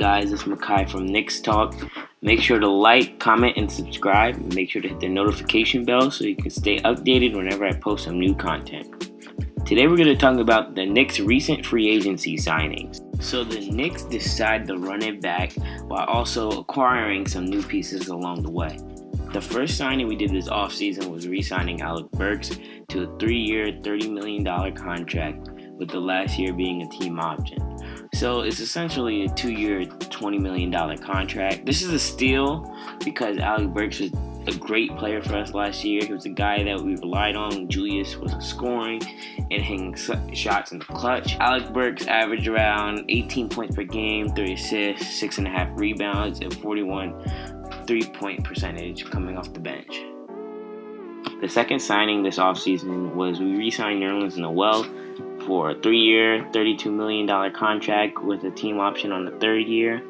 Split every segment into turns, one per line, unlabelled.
guys? It's Makai from KnicksTalk. Make sure to like, comment, and subscribe. Make sure to hit the notification bell so you can stay updated whenever I post some new content. Today we're going to talk about the Knicks' recent free agency signings. So the Knicks decide to run it back while also acquiring some new pieces along the way. The first signing we did this offseason was re-signing Alec Burks to a 3-year, $30 million contract, with the last year being a team option. So it's essentially a 2-year, $20 million contract. This is a steal because Alec Burks was a great player for us last year. He was a guy that we relied on. Julius was scoring and hitting shots in the clutch. Alec Burks averaged around 18 points per game, 3 assists, 6.5 rebounds, and 41 3-point percentage coming off the bench. The second signing this offseason was we re-signed Nerlens Noel for a 3-year, $32 million contract with a team option on the 3rd year.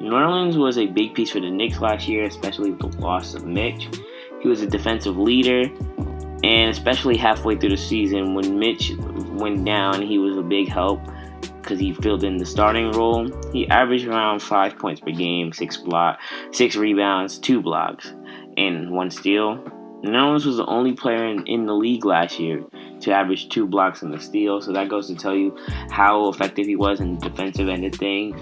Nerlens was a big piece for the Knicks last year, especially with the loss of Mitch. He was a defensive leader, and especially halfway through the season when Mitch went down, he was a big help because he filled in the starting role. He averaged around 5 points per game, 6 rebounds, 2 blocks, and 1 steal. Nerlens was the only player in the league last year to average 2 blocks and a steal, so that goes to tell you how effective he was in the defensive end of things.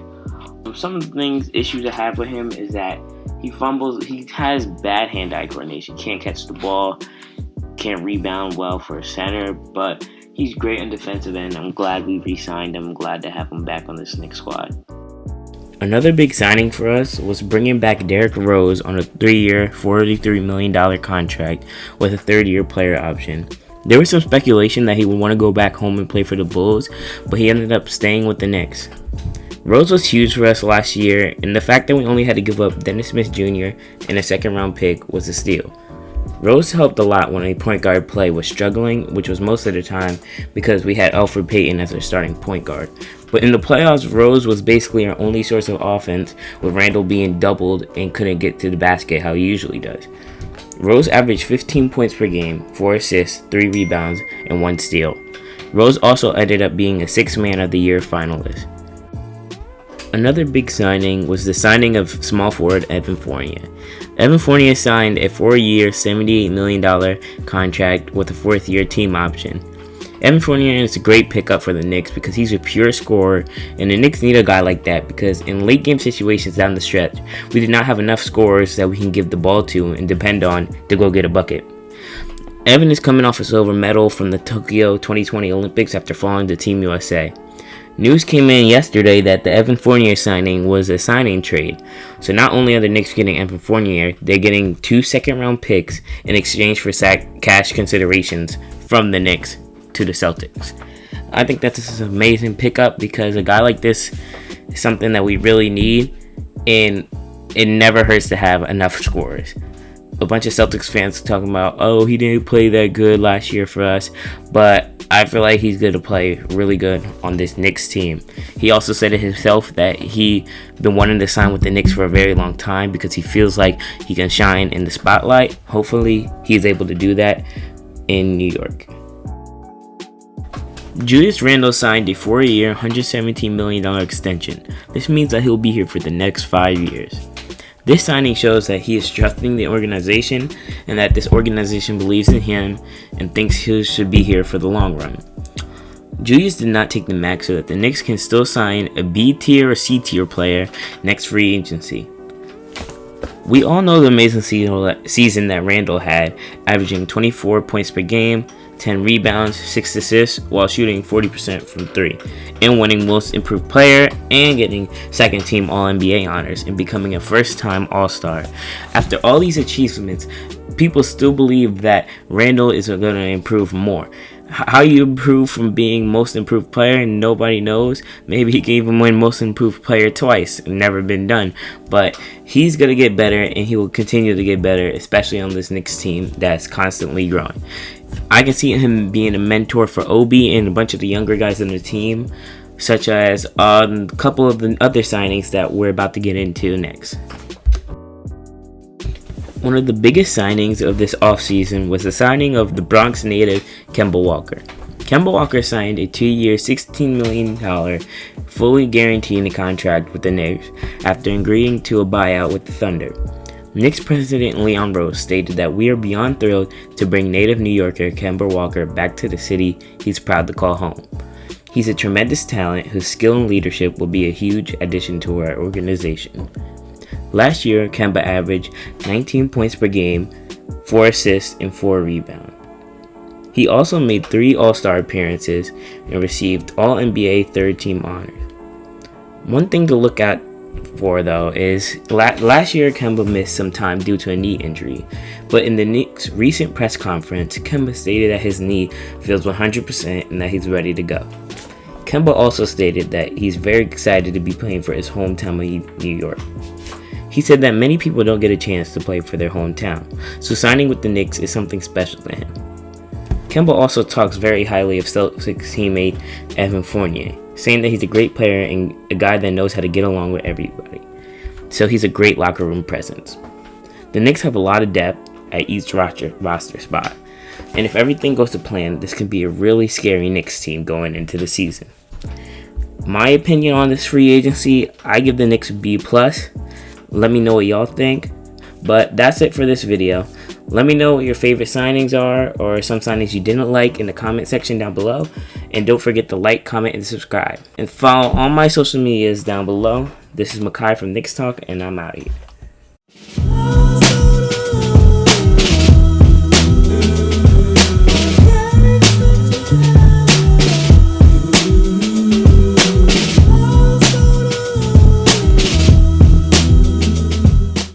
Some of the issues I have with him is that he fumbles. He has bad hand-eye coordination, can't catch the ball, can't rebound well for a center, but he's great on defensive end. I'm glad we re-signed him. I'm glad to have him back on this Knicks squad.
Another big signing for us was bringing back Derrick Rose on a 3-year, $43 million contract with a 3rd-year player option. There was some speculation that he would want to go back home and play for the Bulls, but he ended up staying with the Knicks. Rose was huge for us last year, and the fact that we only had to give up Dennis Smith Jr. and a 2nd-round pick was a steal. Rose helped a lot when a point guard play was struggling, which was most of the time because we had Elfrid Payton as our starting point guard. But in the playoffs, Rose was basically our only source of offense, with Randall being doubled and couldn't get to the basket how he usually does. Rose averaged 15 points per game, 4 assists, 3 rebounds, and 1 steal. Rose also ended up being a 6th Man of the Year finalist. Another big signing was the signing of small forward Evan Fournier. Evan Fournier signed a 4-year, $78 million contract with a 4th-year team option. Evan Fournier is a great pickup for the Knicks because he's a pure scorer, and the Knicks need a guy like that because in late-game situations down the stretch, we did not have enough scorers that we can give the ball to and depend on to go get a bucket. Evan is coming off a silver medal from the Tokyo 2020 Olympics after falling to Team USA. News came in yesterday that the Evan Fournier signing was a signing trade. So not only are the Knicks getting Evan Fournier, they're getting 2 second-round picks in exchange for cash considerations from the Knicks to the Celtics. I think that's an amazing pickup because a guy like this is something that we really need, and it never hurts to have enough scorers. A bunch of Celtics fans talking about, oh, he didn't play that good last year for us, but I feel like he's going to play really good on this Knicks team. He also said it himself that he been wanting to sign with the Knicks for a very long time because he feels like he can shine in the spotlight. Hopefully, he's able to do that in New York. Julius Randle signed a 4-year, $117 million extension. This means that he'll be here for the next 5 years. This signing shows that he is trusting the organization and that this organization believes in him and thinks he should be here for the long run. Julius did not take the max so that the Knicks can still sign a B tier or C tier player next free agency. We all know the amazing season that Randle had, averaging 24 points per game, 10 rebounds, 6 assists, while shooting 40% from 3, and winning Most Improved Player and getting 2nd Team All-NBA honors and becoming a first-time All-Star. After all these achievements, people still believe that Randle is going to improve more. How you improve from being Most Improved Player, nobody knows. Maybe he can even win Most Improved Player twice. Never been done. But he's going to get better, and he will continue to get better, especially on this Knicks team that's constantly growing. I can see him being a mentor for Obi and a bunch of the younger guys on the team, such as a couple of the other signings that we're about to get into next. One of the biggest signings of this offseason was the signing of the Bronx native Kemba Walker. Kemba Walker signed a 2-year, $16 million fully guaranteeing the contract with the Knicks after agreeing to a buyout with the Thunder. Knicks president Leon Rose stated that we are beyond thrilled to bring native New Yorker Kemba Walker back to the city he's proud to call home. He's a tremendous talent whose skill and leadership will be a huge addition to our organization. Last year, Kemba averaged 19 points per game, 4 assists, and 4 rebounds. He also made 3 All-Star appearances and received All-NBA third-team honors. One thing to look at for though is last year Kemba missed some time due to a knee injury, but in the Knicks' recent press conference, Kemba stated that his knee feels 100% and that he's ready to go. Kemba also stated that he's very excited to be playing for his hometown of New York. He said that many people don't get a chance to play for their hometown, so signing with the Knicks is something special to him. Kemba also talks very highly of Celtics teammate Evan Fournier, saying that he's a great player and a guy that knows how to get along with everybody. So he's a great locker room presence. The Knicks have a lot of depth at each roster spot, and if everything goes to plan, this could be a really scary Knicks team going into the season. My opinion on this free agency, I give the Knicks a B+. Let me know what y'all think. But that's it for this video. Let me know what your favorite signings are or some signings you didn't like in the comment section down below. And don't forget to like, comment, and subscribe. And follow all my social medias down below. This is Makai from KnicksTalk, and I'm out of here.